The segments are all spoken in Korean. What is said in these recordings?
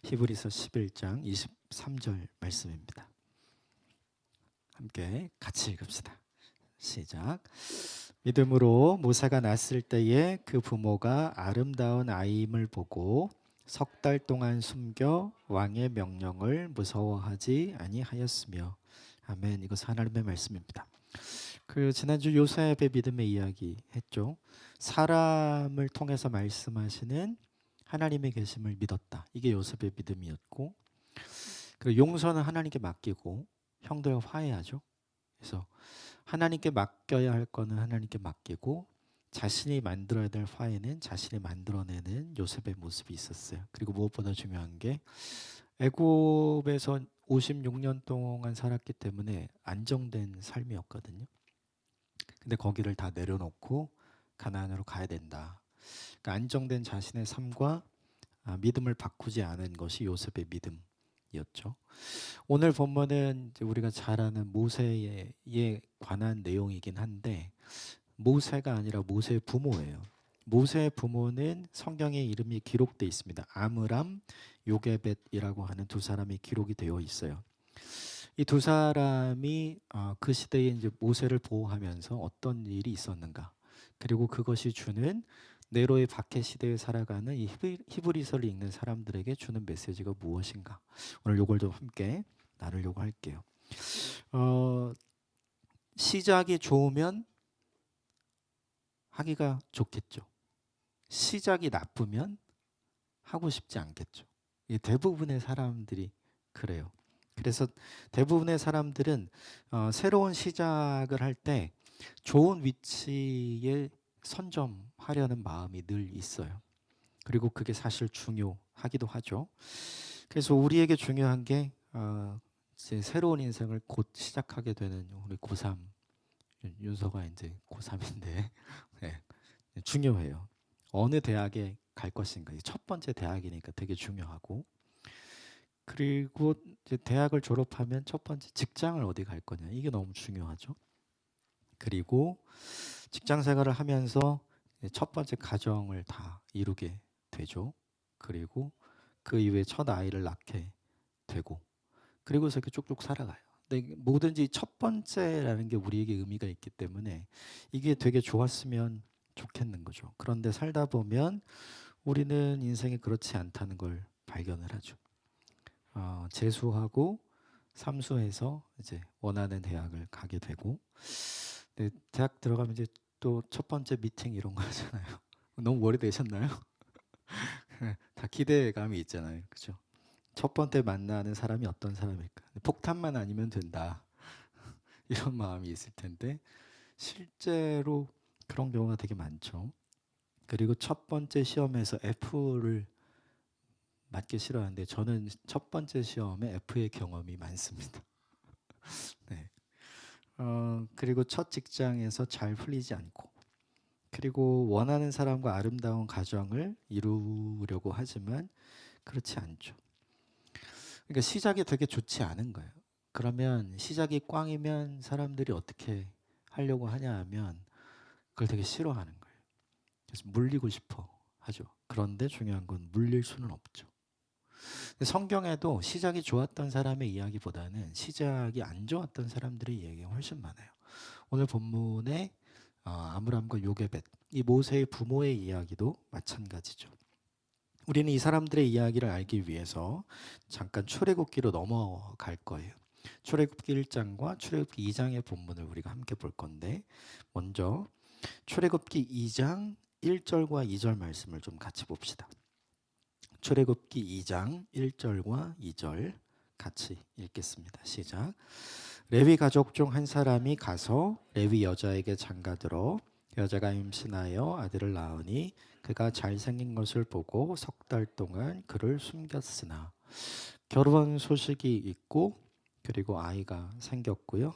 히브리서 11장 23절 말씀입니다. 함께 같이 읽읍시다. 시작. 믿음으로 모세가 낳았을 때에 그 부모가 아름다운 아이임을 보고 석 달 동안 숨겨 왕의 명령을 무서워하지 아니하였으며. 아멘. 이것은 하나님의 말씀입니다. 지난주 요셉의 믿음의 이야기 했죠. 사람을 통해서 말씀하시는 하나님의 계심을 믿었다. 이게 요셉의 믿음이었고, 그리고 용서는 하나님께 맡기고 형들과 화해하죠. 그래서 하나님께 맡겨야 할 거는 하나님께 맡기고 자신이 만들어야 될 화해는 자신이 만들어내는 요셉의 모습이 있었어요. 그리고 무엇보다 중요한 게 애굽에서 56년 동안 살았기 때문에 안정된 삶이었거든요. 근데 거기를 다 내려놓고 가나안으로 가야 된다. 그러니까 안정된 자신의 삶과 믿음을 바꾸지 않은 것이 요셉의 믿음이었죠. 오늘 본문은 우리가 잘 아는 모세에 관한 내용이긴 한데 모세가 아니라 모세의 부모예요. 모세의 부모는 성경에 이름이 기록되어 있습니다. 아므람, 요게벳이라고 하는 두 사람이 기록이 되어 있어요. 이 두 사람이 그 시대에 이제 모세를 보호하면서 어떤 일이 있었는가, 그리고 그것이 주는 네로의 박해 시대에 살아가는 이 히브리서를 읽는 사람들에게 주는 메시지가 무엇인가, 오늘 이걸 좀 함께 나누려고 할게요. 시작이 좋으면 하기가 좋겠죠. 시작이 나쁘면 하고 싶지 않겠죠. 대부분의 사람들이 그래요. 그래서 대부분의 사람들은 새로운 시작을 할 때 좋은 위치에 선점하려는 마음이 늘 있어요. 그리고 그게 사실 중요하기도 하죠. 그래서 우리에게 중요한 게 이제 새로운 인생을 곧 시작하게 되는 우리 고3, 윤서가 이제 고3인데 네, 중요해요. 어느 대학에 갈 것인가, 첫 번째 대학이니까 되게 중요하고, 그리고 이제 대학을 졸업하면 첫 번째 직장을 어디 갈 거냐, 이게 너무 중요하죠. 그리고 직장 생활을 하면서 첫 번째 가정을 다 이루게 되죠. 그리고 그 이후에 첫 아이를 낳게 되고, 그리고서 이렇게 쭉쭉 살아가요. 근데 뭐든지 첫 번째라는 게 우리에게 의미가 있기 때문에 이게 되게 좋았으면 좋겠는 거죠. 그런데 살다 보면 우리는 인생이 그렇지 않다는 걸 발견을 하죠. 재수하고 삼수해서 이제 원하는 대학을 가게 되고, 근데 대학 들어가면 이제 또 첫 번째 미팅 이런 거 하잖아요. 너무 오래되셨나요? 다 기대감이 있잖아요, 그죠? 첫 번째 만나는 사람이 어떤 사람일까? 폭탄만 아니면 된다. 이런 마음이 있을 텐데 실제로 그런 경우가 되게 많죠. 그리고 첫 번째 시험에서 F를 맞기 싫어하는데 저는 첫 번째 시험에 F의 경험이 많습니다. 네. 그리고 첫 직장에서 잘 풀리지 않고, 그리고 원하는 사람과 아름다운 가정을 이루려고 하지만 그렇지 않죠. 그러니까 시작이 되게 좋지 않은 거예요. 그러면 시작이 꽝이면 사람들이 어떻게 하려고 하냐 하면 그걸 되게 싫어하는 거예요. 그래서 물리고 싶어 하죠. 그런데 중요한 건 물릴 수는 없죠. 성경에도 시작이 좋았던 사람의 이야기보다는 시작이 안 좋았던 사람들의 이야기가 훨씬 많아요. 오늘 본문에 아므람과 요게벳, 이 모세의 부모의 이야기도 마찬가지죠. 우리는 이 사람들의 이야기를 알기 위해서 잠깐 출애굽기로 넘어갈 거예요. 출애굽기 1장과 출애굽기 2장의 본문을 우리가 함께 볼 건데, 먼저 출애굽기 2장 1절과 2절 말씀을 좀 같이 봅시다. 출애굽기 2장 1절과 2절 같이 읽겠습니다. 시작. 레위 가족 중 한 사람이 가서 레위 여자에게 장가들어 여자가 임신하여 아들을 낳으니 그가 잘생긴 것을 보고 석 달 동안 그를 숨겼으나, 결혼 소식이 있고 그리고 아이가 생겼고요.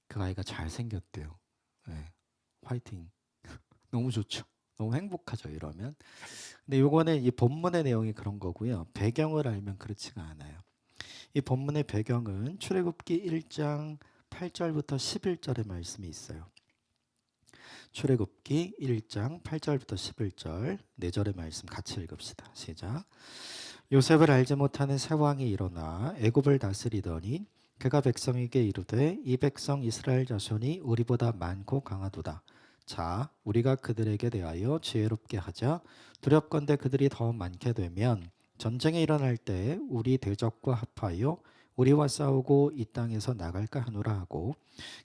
그 아이가 잘생겼대요. 네. 화이팅. 너무 좋죠. 너무 행복하죠, 이러면. 근데 요거는 이 본문의 내용이 그런 거고요. 배경을 알면 그렇지가 않아요. 이 본문의 배경은 출애굽기 1장 8절부터 11절의 말씀이 있어요. 출애굽기 1장 8절부터 11절 4절의 말씀 같이 읽읍시다. 시작. 요셉을 알지 못하는 새 왕이 일어나 애굽을 다스리더니 그가 백성에게 이르되 이 백성 이스라엘 자손이 우리보다 많고 강하도다. 자, 우리가 그들에게 대하여 지혜롭게 하자. 두렵건대 그들이 더 많게 되면 전쟁이 일어날 때 우리 대적과 합하여 우리와 싸우고 이 땅에서 나갈까 하노라 하고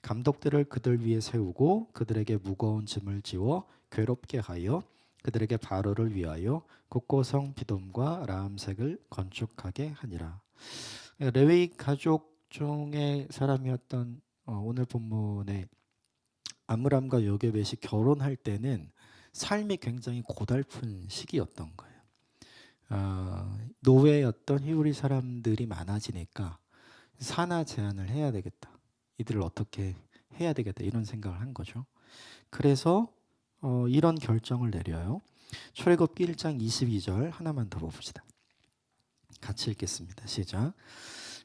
감독들을 그들 위에 세우고 그들에게 무거운 짐을 지워 괴롭게 하여 그들에게 바로를 위하여 곡고성 비돔과 라암색을 건축하게 하니라. 레위 가족 중의 사람이었던 오늘 본문의 아므람과 요게벳이 결혼할 때는 삶이 굉장히 고달픈 시기였던 거예요. 노예였던 히브리 사람들이 많아지니까 산하 제한을 해야 되겠다. 이들을 어떻게 해야 되겠다 이런 생각을 한 거죠. 그래서 이런 결정을 내려요. 출애굽기 1장 22절 하나만 더 봅시다. 같이 읽겠습니다. 시작.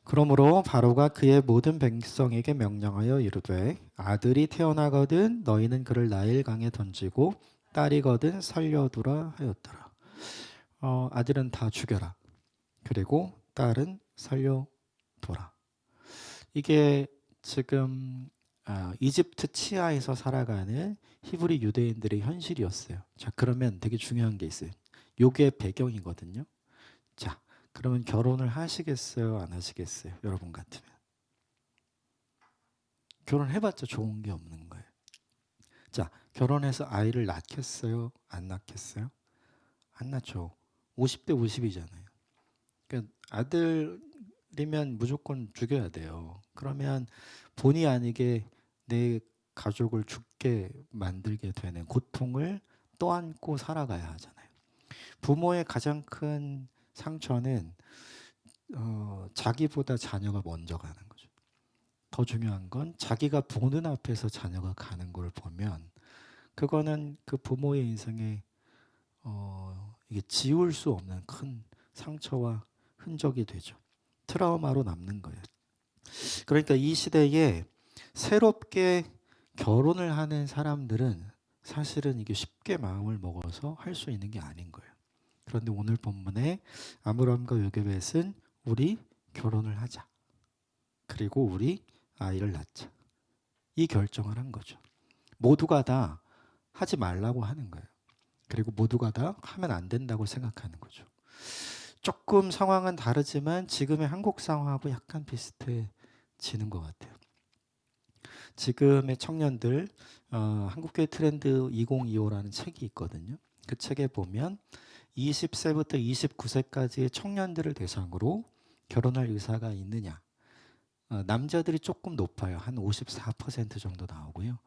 그러므로 바로가 그의 모든 백성에게 명령하여 이르되 아들이 태어나거든 너희는 그를 나일강에 던지고 딸이거든 살려두라 하였더라. 아들은 다 죽여라. 그리고 딸은 살려둬라. 이게 지금 이집트 치하에서 살아가는 히브리 유대인들의 현실이었어요. 자, 그러면 되게 중요한 게 있어요. 요게 배경이거든요. 자, 그러면 결혼을 하시겠어요? 안 하시겠어요? 여러분 같으면. 결혼해봤자 좋은 게 없는 거예요. 자, 결혼해서 아이를 낳겠어요? 안 낳겠어요? 안 낳죠. 50대 50이잖아요. 그러니까 아들이면 무조건 죽여야 돼요. 그러면 본의 아니게 내 가족을 죽게 만들게 되는 고통을 떠안고 살아가야 하잖아요. 부모의 가장 큰 상처는 자기보다 자녀가 먼저 가는 거죠. 더 중요한 건 자기가 보는 앞에서 자녀가 가는 걸 보면 그거는 그 부모의 인생에 이게 지울 수 없는 큰 상처와 흔적이 되죠. 트라우마로 남는 거예요. 그러니까 이 시대에 새롭게 결혼을 하는 사람들은 사실은 이게 쉽게 마음을 먹어서 할 수 있는 게 아닌 거예요. 그런데 오늘 본문에 아므람과 요게벳은 우리 결혼을 하자. 그리고 우리 아이를 낳자. 이 결정을 한 거죠. 모두가 다 하지 말라고 하는 거예요. 그리고 모두가 다 하면 안 된다고 생각하는 거죠. 조금 상황은 다르지만 지금의 한국 상황하고 약간 비슷해지는 것 같아요. 지금의 청년들 한국교회 트렌드 2025라는 책이 있거든요. 그 책에 보면 20세부터 29세까지의 청년들을 대상으로 결혼할 의사가 있느냐. 남자들이 조금 높아요. 한 54% 정도 나오고요.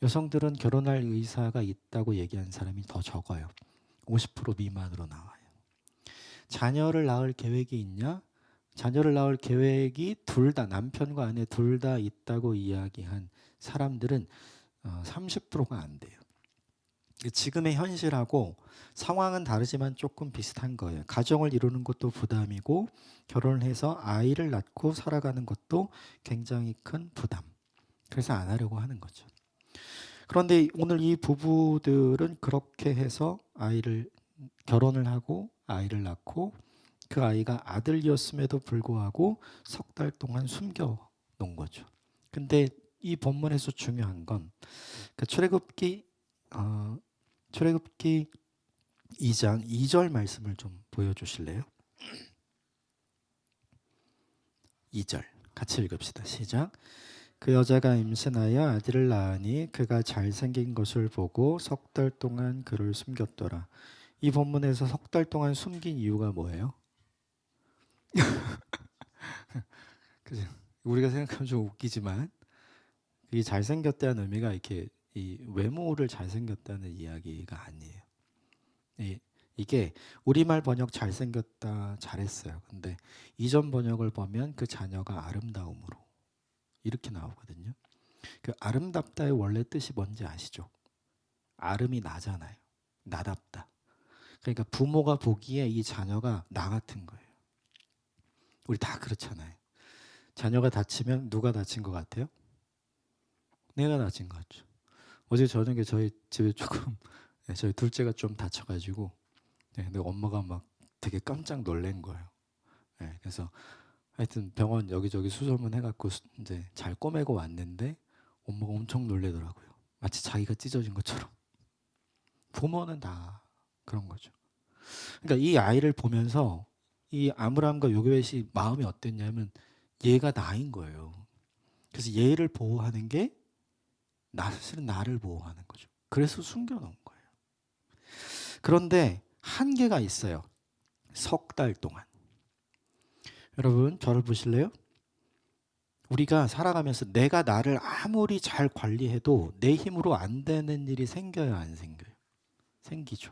여성들은 결혼할 의사가 있다고 얘기하는 사람이 더 적어요. 50% 미만으로 나와요. 자녀를 낳을 계획이 있냐? 자녀를 낳을 계획이 둘 다 남편과 아내 둘 다 있다고 이야기한 사람들은 30%가 안 돼요. 지금의 현실하고 상황은 다르지만 조금 비슷한 거예요. 가정을 이루는 것도 부담이고 결혼을 해서 아이를 낳고 살아가는 것도 굉장히 큰 부담. 그래서 안 하려고 하는 거죠. 그런데 오늘 이 부부들은 그렇게 해서 결혼을 하고 아이를 낳고 그 아이가 아들이었음에도 불구하고 석 달 동안 숨겨 놓은 거죠. 근데 이 본문에서 중요한 건 그 출애굽기 2장 2절 말씀을 좀 보여주실래요? 2절 같이 읽읍시다. 시작. 그 여자가 임신하여 아들을 낳으니 그가 잘생긴 것을 보고 석 달 동안 그를 숨겼더라. 이 본문에서 석 달 동안 숨긴 이유가 뭐예요? 그죠? 우리가 생각하면 좀 웃기지만 이 잘생겼다는 의미가 이렇게 이 외모를 잘생겼다는 이야기가 아니에요. 이게 우리말 번역 잘생겼다 잘했어요. 근데 이전 번역을 보면 그 자녀가 아름다움으로 이렇게 나오거든요. 그 아름답다의 원래 뜻이 뭔지 아시죠? 아름이 나잖아요. 나답다. 그러니까 부모가 보기에 이 자녀가 나 같은 거예요. 우리 다 그렇잖아요. 자녀가 다치면 누가 다친 것 같아요? 내가 다친 것 같죠. 어제 저녁에 저희 집에 조금 저희 둘째가 좀 다쳐가지고 근데 엄마가 막 되게 깜짝 놀란 거예요. 네, 그래서 하여튼 병원 여기저기 수소문 해갖고 이제 잘 꼬매고 왔는데 엄마가 엄청 놀래더라고요. 마치 자기가 찢어진 것처럼. 부모는 다 그런 거죠. 그러니까 이 아이를 보면서 이 아므람과 요게벳이 마음이 어땠냐면 얘가 나인 거예요. 그래서 얘를 보호하는 게 사실은 나를 보호하는 거죠. 그래서 숨겨놓은 거예요. 그런데 한계가 있어요. 석 달 동안. 여러분 저를 보실래요? 우리가 살아가면서 내가 나를 아무리 잘 관리해도 내 힘으로 안 되는 일이 생겨요, 안 생겨요? 생기죠.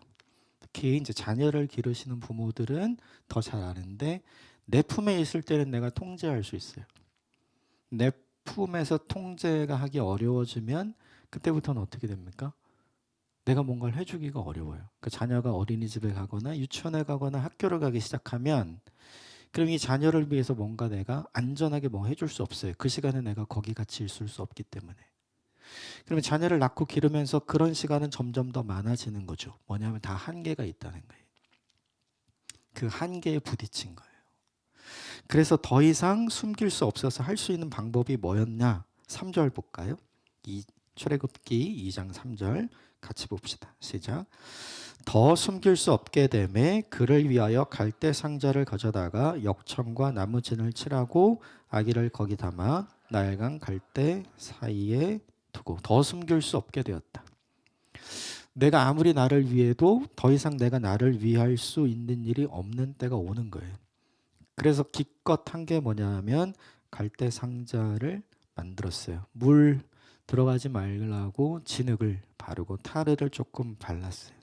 특히 이제 자녀를 기르시는 부모들은 더 잘 아는데 내 품에 있을 때는 내가 통제할 수 있어요. 내 품에서 통제가 하기 어려워지면 그때부터는 어떻게 됩니까? 내가 뭔가를 해주기가 어려워요. 그러니까 자녀가 어린이집에 가거나 유치원에 가거나 학교를 가기 시작하면 그럼 이 자녀를 위해서 뭔가 내가 안전하게 뭐 해줄 수 없어요. 그 시간에 내가 거기 같이 있을 수 없기 때문에. 그러면 자녀를 낳고 기르면서 그런 시간은 점점 더 많아지는 거죠. 뭐냐면 다 한계가 있다는 거예요. 그 한계에 부딪힌 거예요. 그래서 더 이상 숨길 수 없어서 할 수 있는 방법이 뭐였냐? 3절 볼까요? 출애굽기 2장 3절 같이 봅시다. 시작. 더 숨길 수 없게 되매 그를 위하여 갈대 상자를 가져다가 역청과 나무진을 칠하고 아기를 거기 담아 나일강 갈대 사이에 두고 더 숨길 수 없게 되었다. 내가 아무리 나를 위해도 더 이상 내가 나를 위할 수 있는 일이 없는 때가 오는 거예요. 그래서 기껏 한 게 뭐냐면 갈대 상자를 만들었어요. 물 들어가지 말라고 진흙을 바르고 타르를 조금 발랐어요.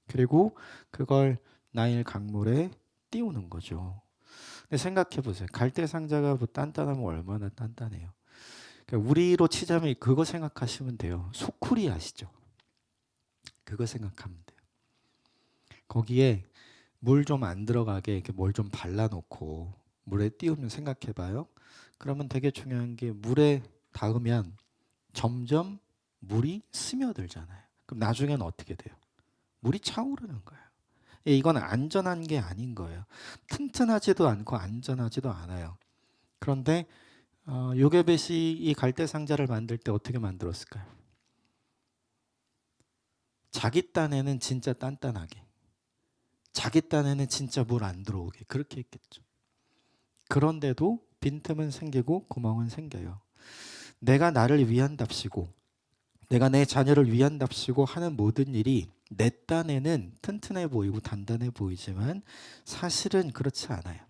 그리고 그걸 나일 강물에 띄우는 거죠. 근데 생각해 보세요. 갈대 상자가 뭐 단단하면 얼마나 단단해요. 그러니까 우리로 치자면 그거 생각하시면 돼요. 소쿠리 아시죠? 그거 생각하면 돼요. 거기에 물 좀 안 들어가게 이렇게 뭘 좀 발라놓고 물에 띄우면 생각해봐요. 그러면 되게 중요한 게 물에 닿으면 점점 물이 스며들잖아요. 그럼 나중에는 어떻게 돼요? 물이 차오르는 거예요. 이건 안전한 게 아닌 거예요. 튼튼하지도 않고 안전하지도 않아요. 그런데 요게벳이 이 갈대 상자를 만들 때 어떻게 만들었을까요? 자기 딴에는 진짜 단단하게, 자기 딴에는 진짜 물 안 들어오게 그렇게 했겠죠. 그런데도 빈틈은 생기고 구멍은 생겨요. 내가 나를 위한답시고 내가 내 자녀를 위한답시고 하는 모든 일이 내 딴에는 튼튼해 보이고 단단해 보이지만 사실은 그렇지 않아요.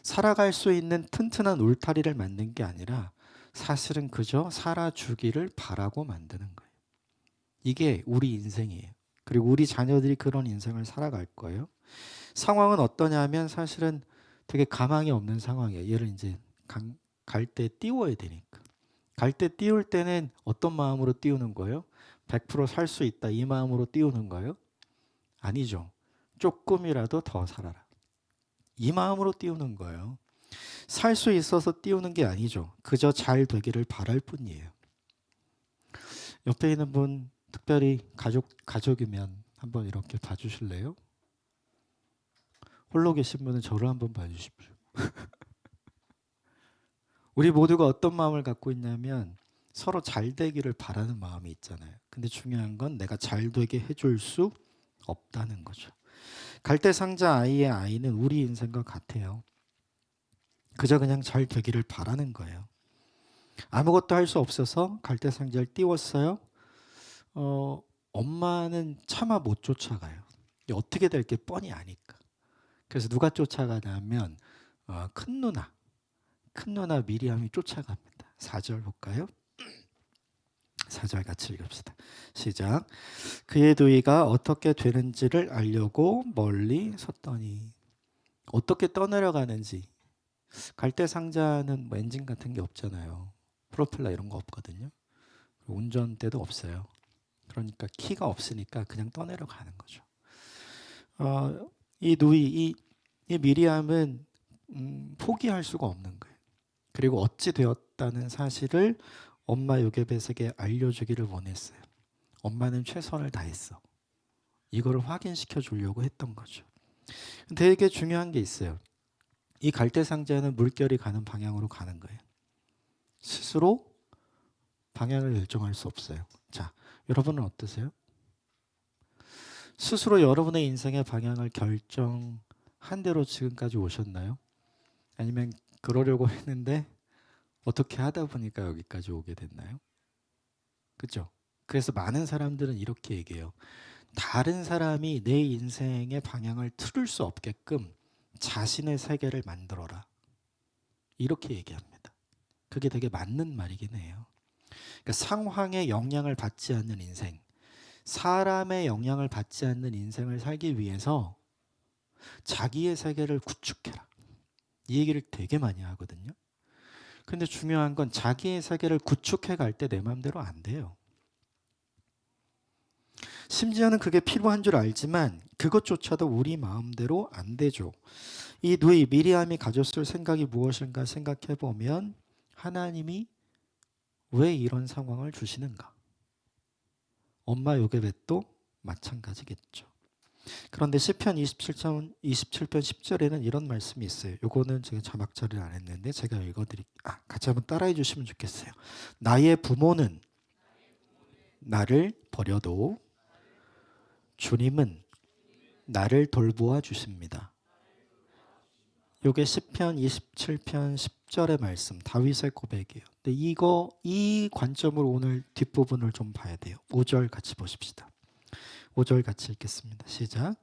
살아갈 수 있는 튼튼한 울타리를 만든 게 아니라 사실은 그저 살아주기를 바라고 만드는 거예요. 이게 우리 인생이에요. 그리고 우리 자녀들이 그런 인생을 살아갈 거예요. 상황은 어떠냐면 사실은 되게 가망이 없는 상황이에요. 얘를 이제 갈 때 띄워야 되니까. 갈 때 띄울 때는 어떤 마음으로 띄우는 거예요? 100% 살 수 있다 이 마음으로 띄우는 거예요? 아니죠. 조금이라도 더 살아라. 이 마음으로 띄우는 거예요. 살 수 있어서 띄우는 게 아니죠. 그저 잘 되기를 바랄 뿐이에요. 옆에 있는 분 특별히 가족이면 한번 이렇게 봐주실래요? 홀로 계신 분은 저를 한번 봐주십시오. 우리 모두가 어떤 마음을 갖고 있냐면 서로 잘 되기를 바라는 마음이 있잖아요. 근데 중요한 건 내가 잘 되게 해줄 수 없다는 거죠. 갈대 상자 아이의 아이는 우리 인생과 같아요. 그저 그냥 잘 되기를 바라는 거예요. 아무것도 할 수 없어서 갈대 상자를 띄웠어요. 엄마는 차마 못 쫓아가요. 어떻게 될 게 뻔히 아니까. 그래서 누가 쫓아가냐면 큰 누나 미리암이 쫓아갑니다. 4절 볼까요? 4절 같이 읽읍시다. 시작. 그의 누이가 어떻게 되는지를 알려고 멀리 섰더니 어떻게 떠내려가는지. 갈대 상자는 뭐 엔진 같은 게 없잖아요. 프로펠러 이런 거 없거든요. 운전대도 없어요. 그러니까 키가 없으니까 그냥 떠내려가는 거죠. 이 누이, 이 미리암은 포기할 수가 없는 거예요. 그리고 어찌 되었다는 사실을 엄마 요게벳에게 알려주기를 원했어요. 엄마는 최선을 다했어. 이거를 확인시켜 주려고 했던 거죠. 되게 중요한 게 있어요. 이 갈대상자는 물결이 가는 방향으로 가는 거예요. 스스로 방향을 결정할 수 없어요. 자, 여러분은 어떠세요? 스스로 여러분의 인생의 방향을 결정한 대로 지금까지 오셨나요? 아니면 그러려고 했는데 어떻게 하다 보니까 여기까지 오게 됐나요? 그죠? 그래서 많은 사람들은 이렇게 얘기해요. 다른 사람이 내 인생의 방향을 틀을 수 없게끔 자신의 세계를 만들어라. 이렇게 얘기합니다. 그게 되게 맞는 말이긴 해요. 그러니까 상황의 영향을 받지 않는 인생, 사람의 영향을 받지 않는 인생을 살기 위해서 자기의 세계를 구축해라. 이 얘기를 되게 많이 하거든요. 근데 중요한 건 자기의 세계를 구축해 갈 때 내 마음대로 안 돼요. 심지어는 그게 필요한 줄 알지만 그것조차도 우리 마음대로 안 되죠. 이 누이 미리암이 가졌을 생각이 무엇인가 생각해 보면 하나님이 왜 이런 상황을 주시는가? 엄마 요게벳도 마찬가지겠죠. 그런데 시편 27편 10절에는 이런 말씀이 있어요. 요거는 제가 자막 처리를 안 했는데 제가 같이 한번 따라해 주시면 좋겠어요. 나의 부모는 나를 버려도 주님은 나를 돌보아 주십니다. 요게 시편 27편 10절의 말씀, 다윗의 고백이에요. 근데 이 관점으로 오늘 뒷부분을 좀 봐야 돼요. 5절 같이 보십시다. 5절 같이 읽겠습니다. 시작.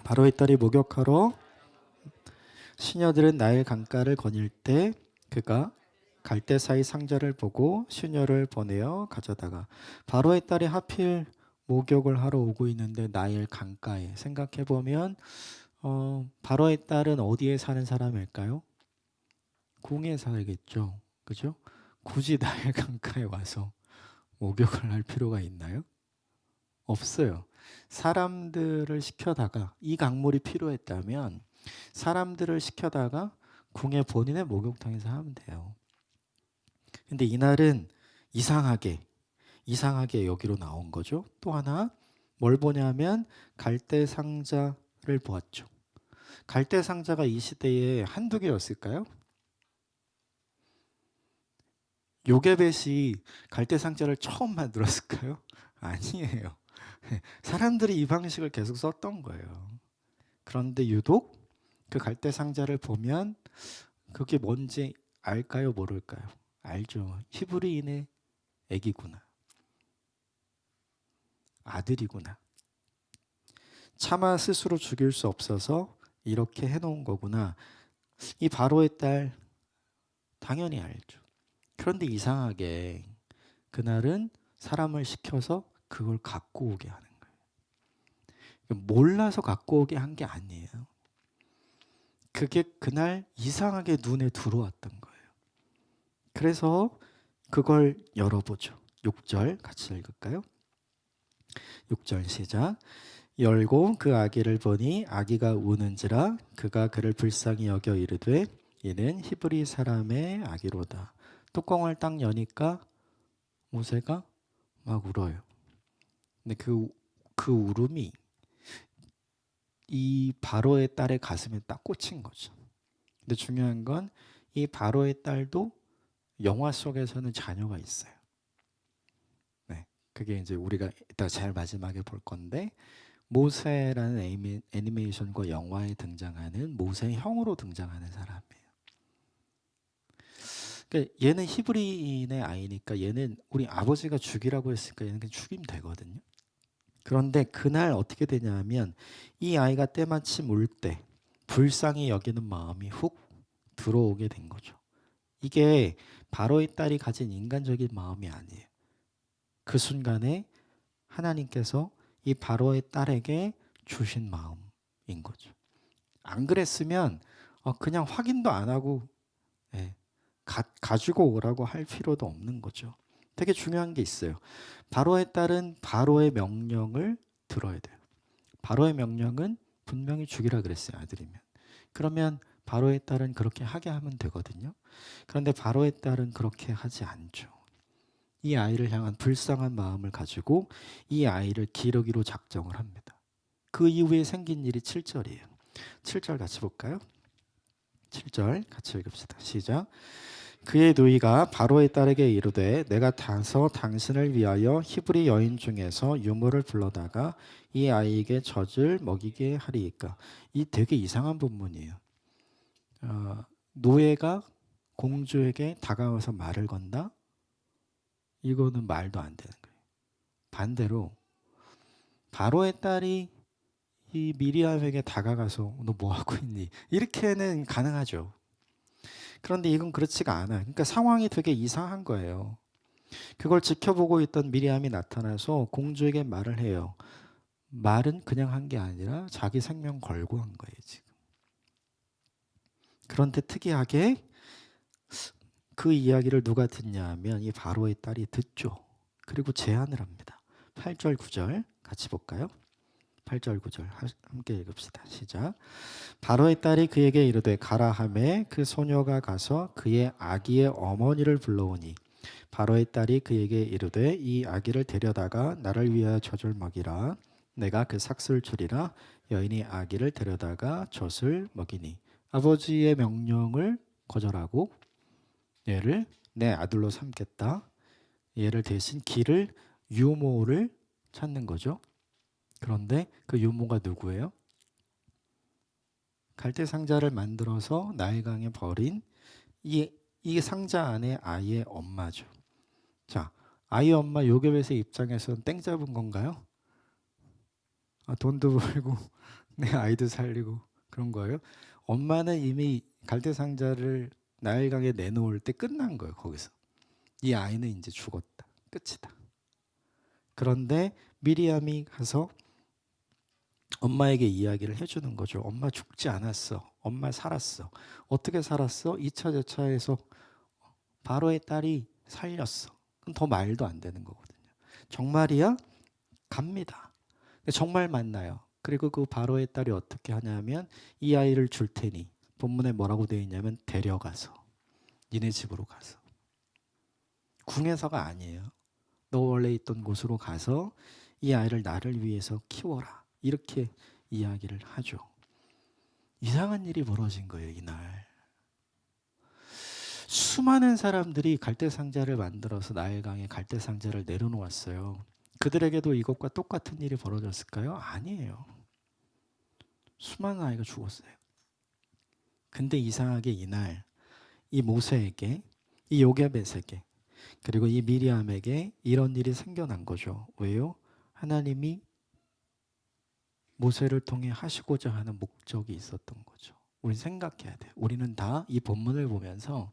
바로의 딸이 목욕하러 시녀들은 나일 강가를 거닐 때 그가 갈대 사이 상자를 보고 시녀를 보내어 가져다가 바로의 딸이 하필 목욕을 하러 오고 있는데 나일 강가에 생각해 보면 바로의 딸은 어디에 사는 사람일까요? 궁에 살겠죠. 그죠? 굳이 나일 강가에 와서 목욕을 할 필요가 있나요? 없어요. 사람들을 시켜다가 이 강물이 필요했다면 사람들을 시켜다가 궁에 본인의 목욕탕에서 하면 돼요. 근데 이날은 이상하게 여기로 나온 거죠. 또 하나 뭘 보냐면 갈대 상자를 보았죠. 갈대 상자가 이 시대에 한두 개였을까요? 요게벳이 갈대 상자를 처음 만들었을까요? 아니에요. 사람들이 이 방식을 계속 썼던 거예요. 그런데 유독 그 갈대 상자를 보면 그게 뭔지 알까요? 모를까요? 알죠. 히브리인의 애기구나. 아들이구나. 차마 스스로 죽일 수 없어서 이렇게 해놓은 거구나. 이 바로의 딸 당연히 알죠. 그런데 이상하게 그날은 사람을 시켜서 그걸 갖고 오게 하는 거예요. 몰라서 갖고 오게 한 게 아니에요. 그게 그날 이상하게 눈에 들어왔던 거예요. 그래서 그걸 열어보죠. 6절 같이 읽을까요? 6절 시작. 열고 그 아기를 보니 아기가 우는지라 그가 그를 불쌍히 여겨 이르되 이는 히브리 사람의 아기로다. 뚜껑을 딱 여니까 모세가 막 울어요. 근데 그 울음이 이 바로의 딸의 가슴에 딱 꽂힌 거죠. 근데 중요한 건 이 바로의 딸도 영화 속에서는 자녀가 있어요. 네, 그게 이제 우리가 이따 제일 마지막에 볼 건데 모세라는 애니메이션과 영화에 등장하는 모세의 형으로 등장하는 사람이에요. 그러니까 얘는 히브리인의 아이니까 얘는 우리 아버지가 죽이라고 했으니까 얘는 그냥 죽이면 되거든요. 그런데 그날 어떻게 되냐면 이 아이가 때마침 울 때 불쌍히 여기는 마음이 훅 들어오게 된 거죠. 이게 바로의 딸이 가진 인간적인 마음이 아니에요. 그 순간에 하나님께서 이 바로의 딸에게 주신 마음인 거죠. 안 그랬으면 그냥 확인도 안 하고 예, 가지고 오라고 할 필요도 없는 거죠. 되게 중요한 게 있어요. 바로의 딸은 바로의 명령을 들어야 돼요. 바로의 명령은 분명히 죽이라 그랬어요. 아들이면. 그러면 바로의 딸은 그렇게 하게 하면 되거든요. 그런데 바로의 딸은 그렇게 하지 않죠. 이 아이를 향한 불쌍한 마음을 가지고 이 아이를 기러기로 작정을 합니다. 그 이후에 생긴 일이 7절이에요. 7절 같이 볼까요? 7절 같이 읽읍시다. 시작. 그의 누이가 바로의 딸에게 이르되 내가 가서 당신을 위하여 히브리 여인 중에서 유모를 불러다가 이 아이에게 젖을 먹이게 하리이까. 이 되게 이상한 본문이에요. 노예가 공주에게 다가와서 말을 건다? 이거는 말도 안 되는 거예요. 반대로 바로의 딸이 이 미리암에게 다가가서 너 뭐 하고 있니? 이렇게는 가능하죠. 그런데 이건 그렇지가 않아요. 그러니까 상황이 되게 이상한 거예요. 그걸 지켜보고 있던 미리암이 나타나서 공주에게 말을 해요. 말은 그냥 한 게 아니라 자기 생명 걸고 한 거예요, 지금. 그런데 특이하게 그 이야기를 누가 듣냐 하면 이 바로의 딸이 듣죠. 그리고 제안을 합니다. 8절 9절 같이 볼까요? 8절 9절 함께 읽읍시다. 시작. 바로의 딸이 그에게 이르되 가라 하매 그 소녀가 가서 그의 아기의 어머니를 불러오니 바로의 딸이 그에게 이르되 이 아기를 데려다가 나를 위하여 젖을 먹이라. 내가 그 삭슬 주리라. 여인이 아기를 데려다가 젖을 먹이니 아버지의 명령을 거절하고 얘를 내 아들로 삼겠다. 얘를 대신 길을 유모를 찾는 거죠. 그런데 그 유모가 누구예요? 갈대 상자를 만들어서 나일강에 버린 이 상자 안에 아이의 엄마죠. 자, 아이 엄마 요괴배새 입장에서는 땡 잡은 건가요? 돈도 벌고 내 아이도 살리고 그런 거예요? 엄마는 이미 갈대 상자를 나일강에 내놓을 때 끝난 거예요. 거기서 이 아이는 이제 죽었다. 끝이다. 그런데 미리암이 가서 엄마에게 이야기를 해주는 거죠. 엄마 죽지 않았어. 엄마 살았어. 어떻게 살았어? 2차 제차에서 바로의 딸이 살렸어. 그럼 더 말도 안 되는 거거든요. 정말이야? 갑니다. 정말 만나요. 그리고 그 바로의 딸이 어떻게 하냐면 이 아이를 줄 테니 본문에 뭐라고 되어 있냐면 데려가서 니네 집으로 가서 궁에서가 아니에요. 너 원래 있던 곳으로 가서 이 아이를 나를 위해서 키워라. 이렇게 이야기를 하죠. 이상한 일이 벌어진 거예요, 이날. 수많은 사람들이 갈대상자를 만들어서 나일강에 갈대상자를 내려놓았어요. 그들에게도 이것과 똑같은 일이 벌어졌을까요? 아니에요. 수많은 아이가 죽었어요. 근데 이상하게 이날 이 모세에게, 이 요게벳에게, 그리고 이 미리암에게 이런 일이 생겨난 거죠. 왜요? 하나님이 모세를 통해 하시고자 하는 목적이 있었던 거죠. 우리 생각해야 돼요. 우리는 다 이 본문을 보면서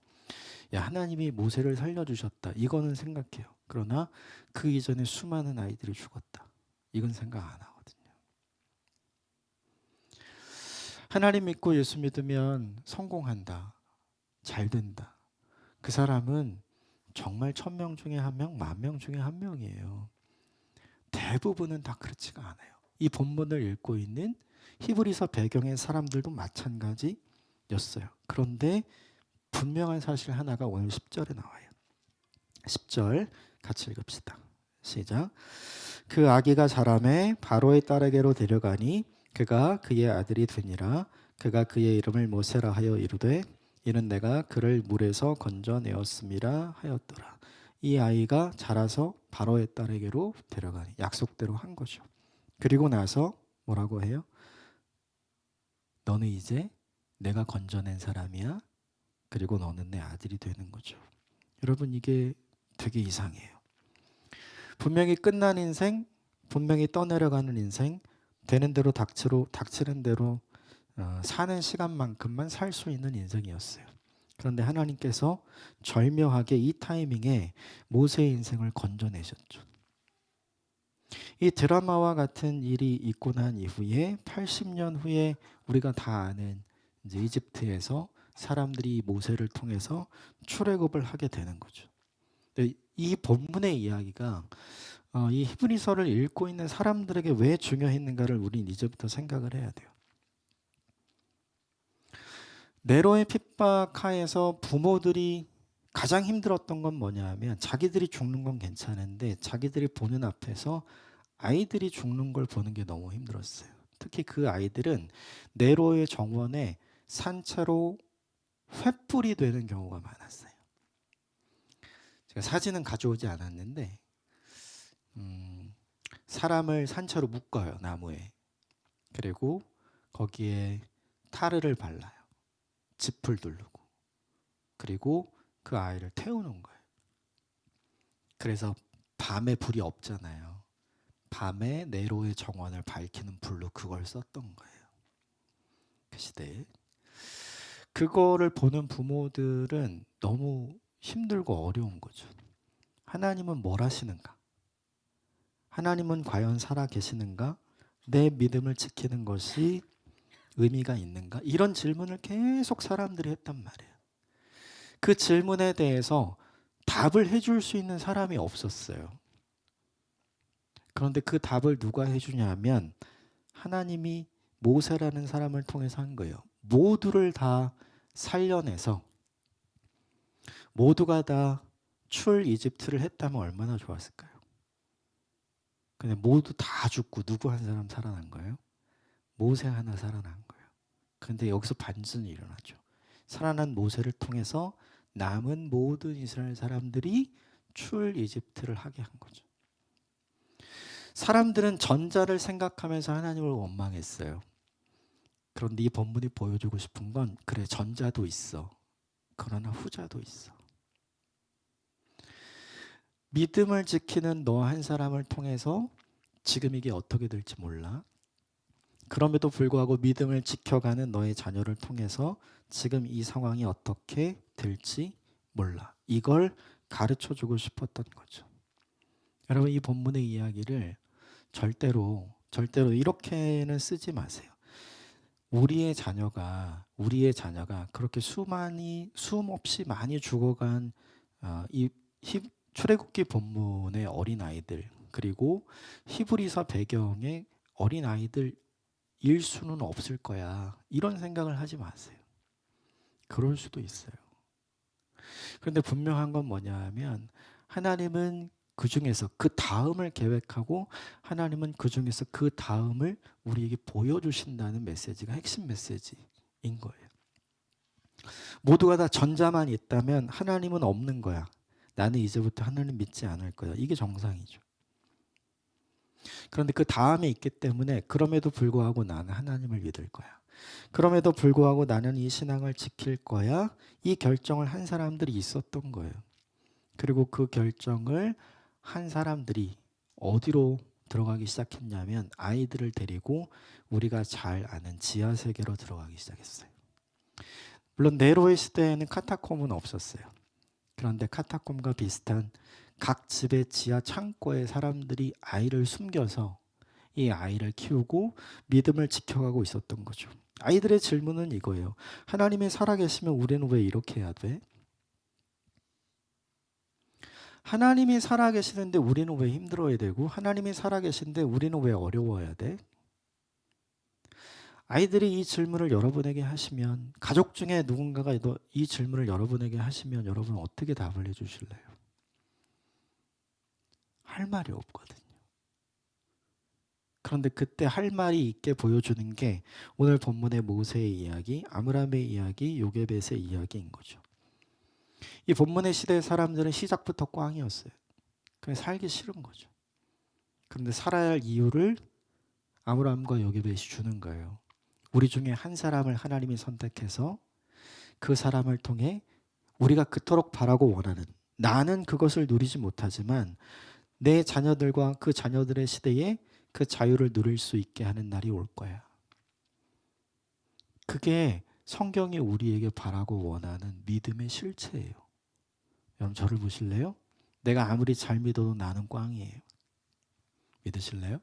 야, 하나님이 모세를 살려주셨다. 이거는 생각해요. 그러나 그 이전에 수많은 아이들이 죽었다. 이건 생각 안 하거든요. 하나님 믿고 예수 믿으면 성공한다. 잘 된다. 그 사람은 정말 1000명 중에 1명, 10,000명 중에 1명이에요. 대부분은 다 그렇지가 않아요. 이 본문을 읽고 있는 히브리서 배경의 사람들도 마찬가지였어요. 그런데 분명한 사실 하나가 오늘 10절에 나와요. 10절 같이 읽읍시다. 시작. 그 아기가 자라매 바로의 딸에게로 데려가니 그가 그의 아들이 되니라. 그가 그의 이름을 모세라 하여 이르되 이는 내가 그를 물에서 건져내었음이라 하였더라. 이 아이가 자라서 바로의 딸에게로 데려가니 약속대로 한 거죠. 그리고 나서 뭐라고 해요? 너는 이제 내가 건져낸 사람이야. 그리고 너는 내 아들이 되는 거죠. 여러분 이게 되게 이상해요. 분명히 끝난 인생, 분명히 떠내려가는 인생, 되는 대로 닥치는 대로 사는 시간만큼만 살 수 있는 인생이었어요. 그런데 하나님께서 절묘하게 이 타이밍에 모세의 인생을 건져내셨죠. 이 드라마와 같은 일이 있고 난 이후에 80년 후에 우리가 다 아는 이제 이집트에서 사람들이 모세를 통해서 출애굽을 하게 되는 거죠. 이 본문의 이야기가 이 히브리서를 읽고 있는 사람들에게 왜 중요했는가를 우린 이제부터 생각을 해야 돼요. 네로의 핍박하에서 부모들이 가장 힘들었던 건 뭐냐 하면 자기들이 죽는 건 괜찮은데 자기들이 보는 앞에서 아이들이 죽는 걸 보는 게 너무 힘들었어요. 특히 그 아이들은 네로의 정원에 산채로 횃불이 되는 경우가 많았어요. 제가 사진은 가져오지 않았는데 사람을 산채로 묶어요, 나무에. 그리고 거기에 타르를 발라요. 짚을 두르고. 그리고 그 아이를 태우는 거예요. 그래서 밤에 불이 없잖아요. 밤에 네로의 정원을 밝히는 불로 그걸 썼던 거예요. 그 시대에. 그거를 보는 부모들은 너무 힘들고 어려운 거죠. 하나님은 뭘 하시는가? 하나님은 과연 살아 계시는가? 내 믿음을 지키는 것이 의미가 있는가? 이런 질문을 계속 사람들이 했단 말이에요. 그 질문에 대해서 답을 해줄 수 있는 사람이 없었어요. 그런데 그 답을 누가 해주냐면 하나님이 모세라는 사람을 통해서 한 거예요. 모두를 다 살려내서 모두가 다 출 이집트를 했다면 얼마나 좋았을까요? 근데 모두 다 죽고 누구 한 사람 살아난 거예요? 모세 하나 살아난 거예요. 근데 여기서 반전이 일어나죠. 살아난 모세를 통해서 남은 모든 이스라엘 사람들이 출 이집트를 하게 한 거죠. 사람들은 전자를 생각하면서 하나님을 원망했어요. 그런데 이 본문이 보여주고 싶은 건 그래, 전자도 있어. 그러나 후자도 있어. 믿음을 지키는 너 한 사람을 통해서 지금 이게 어떻게 될지 몰라. 그럼에도 불구하고 믿음을 지켜가는 너의 자녀를 통해서 지금 이 상황이 어떻게 될지 몰라. 이걸 가르쳐 주고 싶었던 거죠. 여러분, 이 본문의 이야기를 절대로 이렇게는 쓰지 마세요. 우리의 자녀가 그렇게 수없이 많이 죽어간 이 출애굽기 본문의 어린 아이들, 그리고 히브리서 배경의 어린 아이들일 수는 없을 거야. 이런 생각을 하지 마세요. 그럴 수도 있어요. 그런데 분명한 건 뭐냐 하면 하나님은 그 중에서 그 다음을 계획하고 하나님은 그 중에서 그 다음을 우리에게 보여주신다는 메시지가 핵심 메시지인 거예요. 모두가 다 전자만 있다면 하나님은 없는 거야. 나는 이제부터 하나님 믿지 않을 거야. 이게 정상이죠. 그런데 그 다음에 있기 때문에 그럼에도 불구하고 나는 하나님을 믿을 거야. 그럼에도 불구하고 나는 이 신앙을 지킬 거야. 이 결정을 한 사람들이 있었던 거예요. 그리고 그 결정을 한 사람들이 어디로 들어가기 시작했냐면 아이들을 데리고 우리가 잘 아는 지하 세계로 들어가기 시작했어요. 물론 네로의 시대에는 카타콤은 없었어요. 그런데 카타콤과 비슷한 각 집의 지하 창고에 사람들이 아이를 숨겨서 이 아이를 키우고 믿음을 지켜가고 있었던 거죠. 아이들의 질문은 이거예요. 하나님이 살아계시면 우리는 왜 이렇게 해야 돼? 하나님이 살아계시는데 우리는 왜 힘들어야 되고 하나님이 살아계신데 우리는 왜 어려워야 돼? 아이들이 이 질문을 여러분에게 하시면, 가족 중에 누군가가 이 질문을 여러분에게 하시면 여러분 어떻게 답을 해주실래요? 할 말이 없거든요. 그런데 그때 할 말이 있게 보여주는 게 오늘 본문의 모세의 이야기, 아므람의 이야기, 요게벳의 이야기인 거죠. 이 본문의 시대의 사람들은 시작부터 꽝이었어요. 그냥 살기 싫은 거죠. 그런데 살아야 할 이유를 아므람과 요게벳이 주는 거예요. 우리 중에 한 사람을 하나님이 선택해서 그 사람을 통해 우리가 그토록 바라고 원하는, 나는 그것을 누리지 못하지만 내 자녀들과 그 자녀들의 시대에 그 자유를 누릴 수 있게 하는 날이 올 거야. 그게 성경이 우리에게 바라고 원하는 믿음의 실체예요. 여러분, 저를 보실래요? 내가 아무리 잘 믿어도 나는 꽝이에요. 믿으실래요?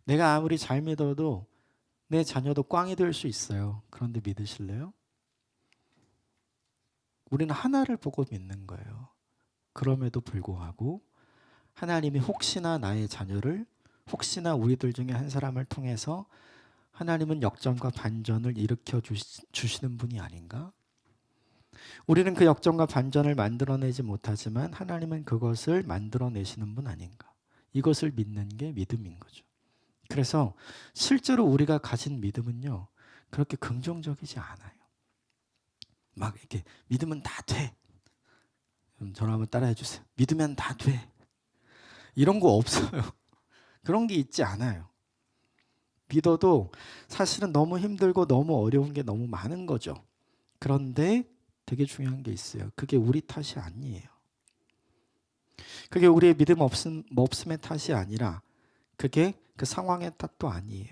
내가 아무리 잘 믿어도 내 자녀도 꽝이 될 수 있어요. 그런데 믿으실래요? 우리는 하나를 보고 믿는 거예요. 그럼에도 불구하고 하나님이 혹시나 나의 자녀를, 혹시나 우리들 중에 한 사람을 통해서 하나님은 역전과 반전을 일으켜 주시는 분이 아닌가? 우리는 그 역전과 반전을 만들어내지 못하지만 하나님은 그것을 만들어내시는 분 아닌가? 이것을 믿는 게 믿음인 거죠. 그래서 실제로 우리가 가진 믿음은요, 그렇게 긍정적이지 않아요. 막 이렇게 믿으면 다 돼. 저를 한번 따라해 주세요. 믿으면 다 돼. 이런 거 없어요. 그런 게 있지 않아요. 믿어도 사실은 너무 힘들고 너무 어려운 게 너무 많은 거죠. 그런데 되게 중요한 게 있어요. 그게 우리 탓이 아니에요. 그게 우리의 믿음 없음의 탓이 아니라 그게 그 상황의 탓도 아니에요.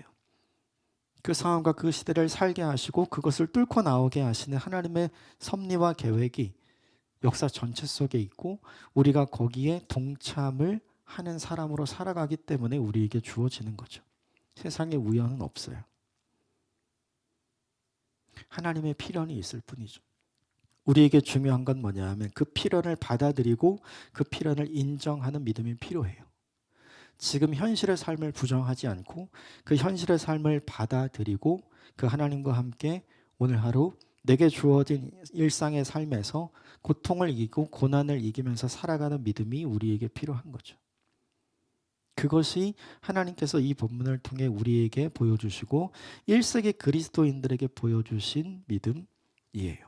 그 상황과 그 시대를 살게 하시고 그것을 뚫고 나오게 하시는 하나님의 섭리와 계획이 역사 전체 속에 있고 우리가 거기에 동참을 하는 사람으로 살아가기 때문에 우리에게 주어지는 거죠. 세상에 우연은 없어요. 하나님의 필연이 있을 뿐이죠. 우리에게 중요한 건 뭐냐 하면 그 필연을 받아들이고 그 필연을 인정하는 믿음이 필요해요. 지금 현실의 삶을 부정하지 않고 그 현실의 삶을 받아들이고 그 하나님과 함께 오늘 하루 내게 주어진 일상의 삶에서 고통을 이기고 고난을 이기면서 살아가는 믿음이 우리에게 필요한 거죠. 그것이 하나님께서 이 본문을 통해 우리에게 보여주시고 1세기 그리스도인들에게 보여주신 믿음이에요.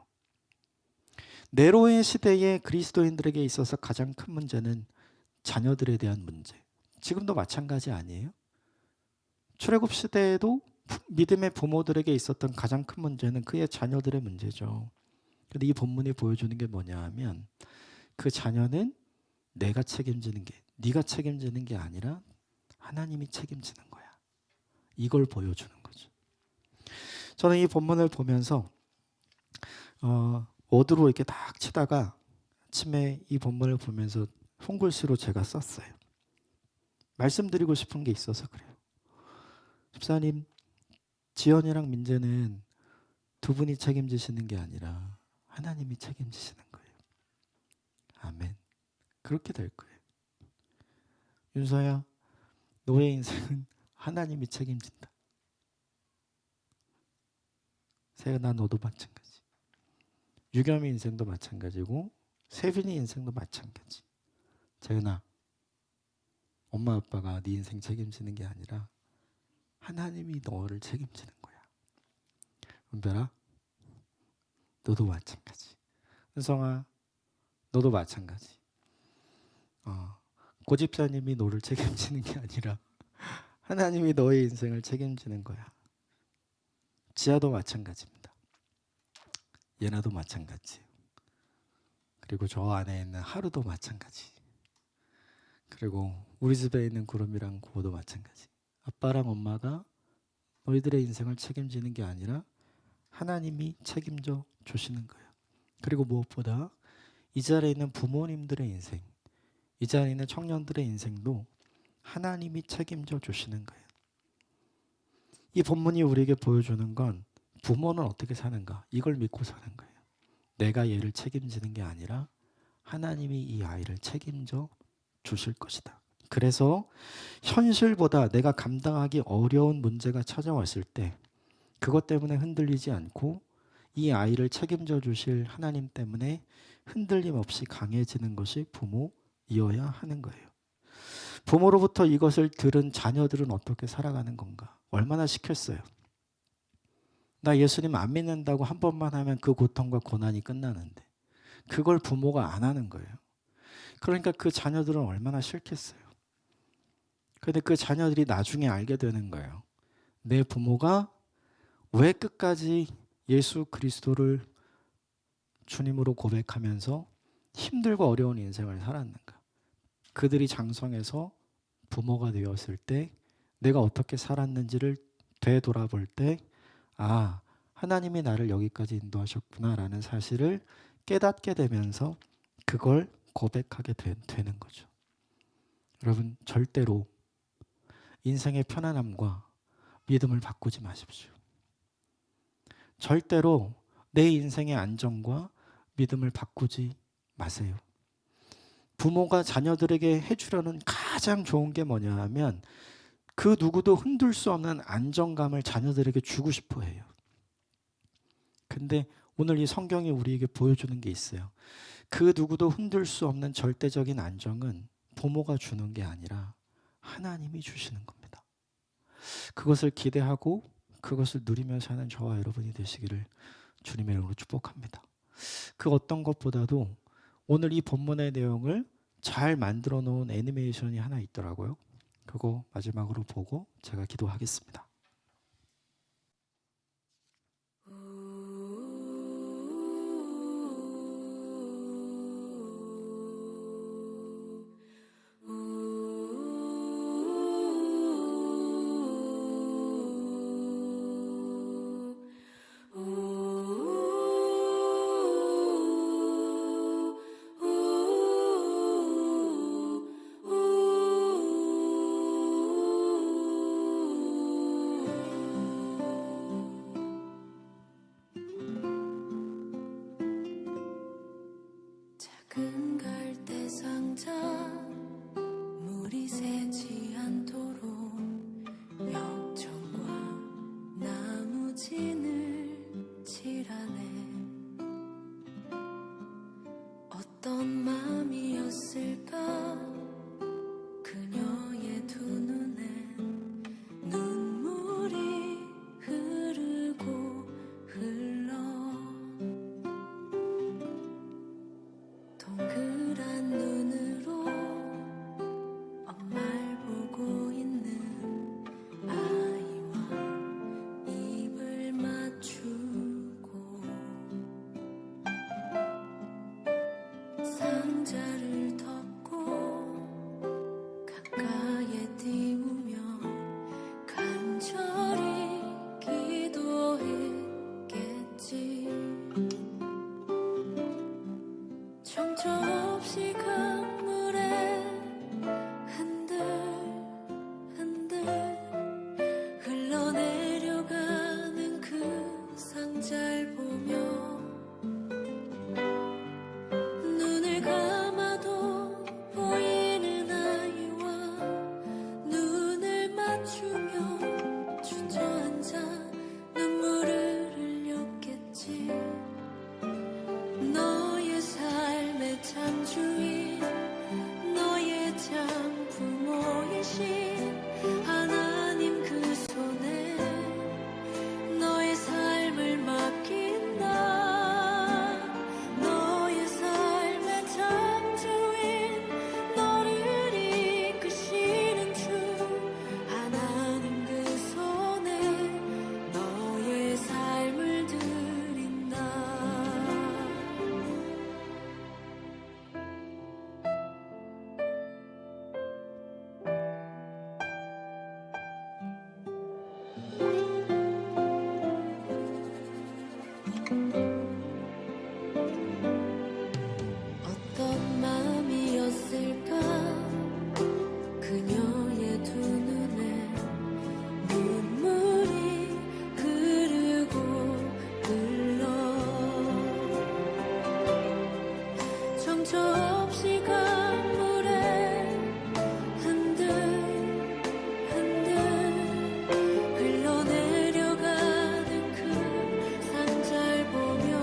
네로의 시대의 그리스도인들에게 있어서 가장 큰 문제는 자녀들에 대한 문제. 지금도 마찬가지 아니에요? 출애굽 시대에도 믿음의 부모들에게 있었던 가장 큰 문제는 그의 자녀들의 문제죠. 그런데 이 본문이 보여주는 게 뭐냐 하면 그 자녀는 내가 책임지는 게, 네가 책임지는 게 아니라 하나님이 책임지는 거야. 이걸 보여주는 거죠. 저는 이 본문을 보면서 어드로 이렇게 딱 치다가 아침에 이 본문을 보면서 손글씨로 제가 썼어요. 말씀드리고 싶은 게 있어서 그래요. 집사님, 지연이랑 민재는 두 분이 책임지시는 게 아니라 하나님이 책임지시는 거예요. 아멘. 그렇게 될 거예요. 윤서야, 너의 인생은 하나님이 책임진다. 세연아, 너도 마찬가지. 유겸이 인생도 마찬가지고 세빈이 인생도 마찬가지. 재은아, 엄마 아빠가 네 인생 책임지는 게 아니라 하나님이 너를 책임지는 거야. 은별아, 너도 마찬가지. 은성아, 너도 마찬가지. 고집사님이 너를 책임지는 게 아니라 하나님이 너의 인생을 책임지는 거야. 지아도 마찬가지입니다. 예나도 마찬가지예요. 그리고 저 안에 있는 하루도 마찬가지. 그리고 우리 집에 있는 구름이랑 구호도 마찬가지. 아빠랑 엄마가 너희들의 인생을 책임지는 게 아니라 하나님이 책임져 주시는 거예요. 그리고 무엇보다 이 자리에 있는 부모님들의 인생, 이 자리에 있는 청년들의 인생도 하나님이 책임져 주시는 거예요. 이 본문이 우리에게 보여주는 건 부모는 어떻게 사는가, 이걸 믿고 사는 거예요. 내가 얘를 책임지는 게 아니라 하나님이 이 아이를 책임져 주실 것이다. 그래서 현실보다 내가 감당하기 어려운 문제가 찾아왔을 때 그것 때문에 흔들리지 않고 이 아이를 책임져 주실 하나님 때문에 흔들림 없이 강해지는 것이 부모이어야 하는 거예요. 부모로부터 이것을 들은 자녀들은 어떻게 살아가는 건가? 얼마나 시켰어요? 나 예수님 안 믿는다고 한 번만 하면 그 고통과 고난이 끝나는데 그걸 부모가 안 하는 거예요. 그러니까 그 자녀들은 얼마나 싫겠어요. 그런데 그 자녀들이 나중에 알게 되는 거예요. 내 부모가 왜 끝까지 예수 그리스도를 주님으로 고백하면서 힘들고 어려운 인생을 살았는가? 그들이 장성해서 부모가 되었을 때 내가 어떻게 살았는지를 되돌아볼 때 아, 하나님이 나를 여기까지 인도하셨구나라는 사실을 깨닫게 되면서 그걸 고백하게 되는 거죠. 여러분, 절대로 인생의 편안함과 믿음을 바꾸지 마십시오. 절대로 내 인생의 안정과 믿음을 바꾸지 마세요. 부모가 자녀들에게 해주려는 가장 좋은 게 뭐냐 하면 그 누구도 흔들 수 없는 안정감을 자녀들에게 주고 싶어 해요. 근데 오늘 이 성경이 우리에게 보여주는 게 있어요. 그 누구도 흔들 수 없는 절대적인 안정은 부모가 주는 게 아니라 하나님이 주시는 겁니다. 그것을 기대하고 그것을 누리며 사는 저와 여러분이 되시기를 주님의 이름으로 축복합니다. 그 어떤 것보다도 오늘 이 본문의 내용을 잘 만들어 놓은 애니메이션이 하나 있더라고요. 그거 마지막으로 보고 제가 기도하겠습니다. 작은 갈대 상자 물이 새지 않도록 역청과 나무진을 칠하네. 어떤 마음이었을까 그녀의 두 눈엔 눈물이 흐르고 흘러 동그란 눈으로 엄마를 보고 있는 아이와 입을 맞추고 상자를 덮고 가까이에 띄우며 간절히 기도했겠지. 정처 없이 강물에 흔들흔들 흘러내려가는 그 상자를 보며 눈을 감아도 보이는 아이와 눈을 맞추며 주저앉아 눈물을 흘렸겠지. 너의 삶의 참 주인 너의 참 부모이신 하나님 그 손에 너의 삶을 맡긴다. 너의 삶의 참 주인 너를 이끄시는 주 하나님 그 손에 너의 삶을 드린다. 어떤 마음이었을까 그녀의 두 눈에 눈물이 흐르고 흘러 정처 없이 강물에 흔들흔들 흘러내려가는 그 상자를 보며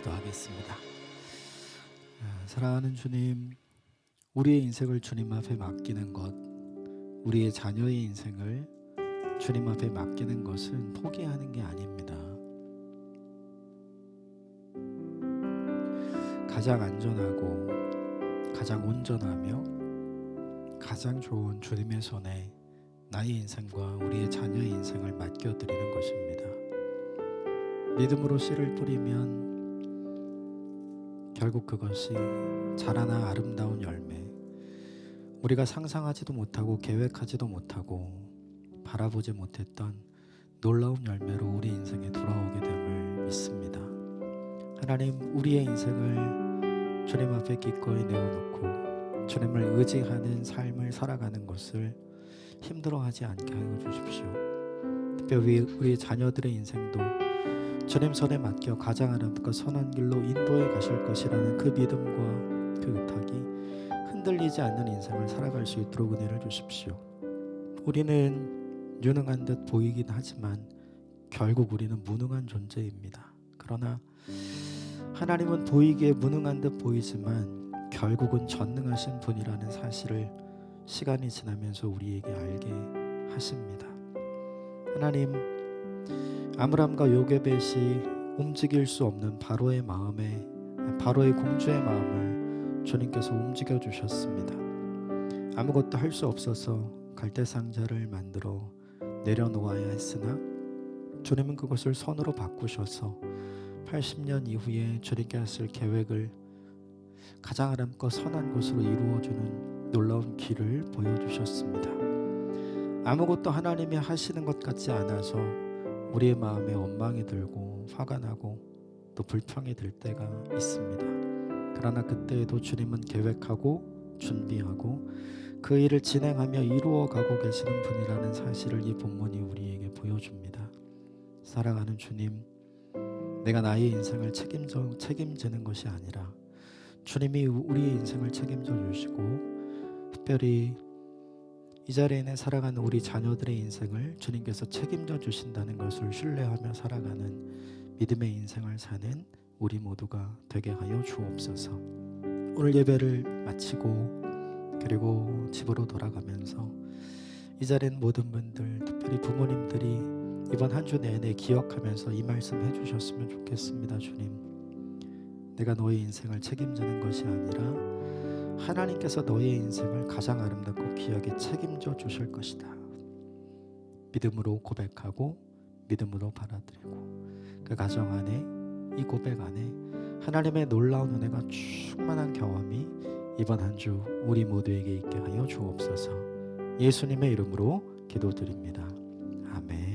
기도하겠습니다. 사랑하는 주님, 우리의 인생을 주님 앞에 맡기는 것, 우리의 자녀의 인생을 주님 앞에 맡기는 것은 포기하는 게 아닙니다. 가장 안전하고 가장 온전하며 가장 좋은 주님의 손에 나의 인생과 우리의 자녀의 인생을 맡겨드리는 것입니다. 믿음으로 씨를 뿌리면 결국 그것이 자라나 아름다운 열매, 우리가 상상하지도 못하고 계획하지도 못하고 바라보지 못했던 놀라운 열매로 우리 인생에 돌아오게 됨을 믿습니다. 하나님, 우리의 인생을 주님 앞에 기꺼이 내어놓고 주님을 의지하는 삶을 살아가는 것을 힘들어하지 않게 하여 주십시오. 특별히 우리 자녀들의 인생도 주님 손에 맡겨 가장 아름답고 선한 길로 인도해 가실 것이라는 그 믿음과 그 의탁이 흔들리지 않는 인생을 살아갈 수 있도록 은혜를 주십시오. 우리는 유능한 듯 보이긴 하지만 결국 우리는 무능한 존재입니다. 그러나 하나님은 보이기에 무능한 듯 보이지만 결국은 전능하신 분이라는 사실을 시간이 지나면서 우리에게 알게 하십니다. 하나님, 아므람과 요게벳이 움직일 수 없는 바로의 마음에, 바로의 공주의 마음을 주님께서 움직여 주셨습니다. 아무것도 할 수 없어서 갈대상자를 만들어 내려놓아야 했으나 주님은 그것을 선으로 바꾸셔서 80년 이후에 주님께 하실 계획을 가장 아름답고 선한 것으로 이루어주는 놀라운 길을 보여주셨습니다. 아무것도 하나님이 하시는 것 같지 않아서 우리의 마음에 원망이 들고 화가 나고 또 불평이 들 때가 있습니다. 그러나 그때에도 주님은 계획하고 준비하고 그 일을 진행하며 이루어가고 계시는 분이라는 사실을 이 본문이 우리에게 보여줍니다. 사랑하는 주님, 내가 나의 인생을 책임지는 것이 아니라 주님이 우리의 인생을 책임져 주시고 특별히 이 자리에 있는 사랑하는 우리 자녀들의 인생을 주님께서 책임져 주신다는 것을 신뢰하며 살아가는 믿음의 인생을 사는 우리 모두가 되게 하여 주옵소서. 오늘 예배를 마치고 그리고 집으로 돌아가면서 이 자리에 있는 모든 분들, 특별히 부모님들이 이번 한 주 내내 기억하면서 이 말씀 해주셨으면 좋겠습니다. 주님, 내가 너의 인생을 책임지는 것이 아니라 하나님께서 너의 인생을 가장 아름답고 귀하게 책임져 주실 것이다. 믿음으로 고백하고 믿음으로 받아들이고 그 가정 안에, 이 고백 안에 하나님의 놀라운 은혜가 충만한 경험이 이번 한 주 우리 모두에게 있게 하여 주옵소서. 예수님의 이름으로 기도드립니다. 아멘.